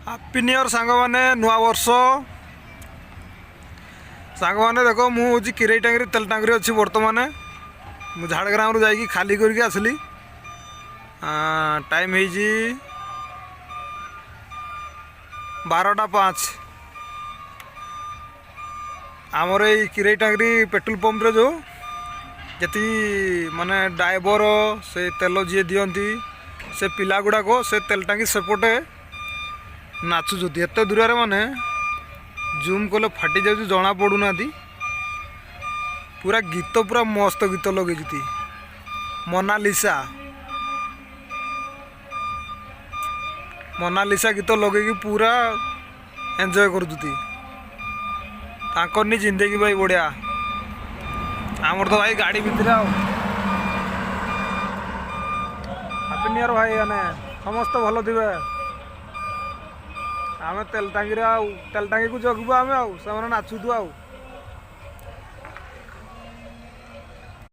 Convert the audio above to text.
Happy new year ସାଙ୍ଗମାନେ, ନୂଆ ବର୍ଷ ସାଙ୍ଗମାନେ। ଦେଖ ମୁଁ ହେଉଛି କିରେଇ ଟାଙ୍ଗିରେ ତେଲ ଟାଙ୍ଗିରେ ଅଛି ବର୍ତ୍ତମାନ। ମୁଁ ଝାଡ଼ଗ୍ରାମରୁ ଯାଇକି ଖାଲି କରିକି ଆସିଲି। ଟାଇମ୍ ହେଇଛି 12ଟା 5। ଆମର ଏଇ କିରେଇ ଟାଙ୍ଗିରି ପେଟ୍ରୋଲ ପମ୍ପରେ ଯେଉଁ ଯେତିକି ମାନେ ଡ୍ରାଇଭର ସେ ତେଲ ଯିଏ ଦିଅନ୍ତି ସେ ପିଲା ଗୁଡ଼ାକ ସେ ତେଲ ଟାଙ୍ଗି ସେପଟେ ନାଚୁଛନ୍ତି। ଏତେ ଦୂରରେ ମାନେ ଜୁମ୍ କଲେ ଫାଟି ଯାଉଛି, ଜଣା ପଡ଼ୁନାହାନ୍ତି। ପୁରା ଗୀତ ପୁରା ମସ୍ତ ଗୀତ ଲଗେଇଛନ୍ତି। ମୋନାଲିସା ଗୀତ ଲଗେଇକି ପୁରା ଏନ୍ଜୟ କରୁଛନ୍ତି। ତାଙ୍କର ନି ଜିନ୍ଦେଗୀ ଭାଇ ବଢ଼ିଆ। ଆମର ତ ଭାଇ ଗାଡ଼ି ଭିତରେ ଆଉ। ହାପି ନ୍ୟୁ ଇୟର ଭାଇ। ମାନେ ସମସ୍ତେ ଭଲ ଥିବେ। ଆମେ ତେଲ ଟାଙ୍ଗିରେ ଆଉ ତେଲ ଟାଙ୍ଗିକୁ ଜଗିବୁ ଆମେ, ଆଉ ସେମାନେ ନାଚୁଛୁ ଆଉ।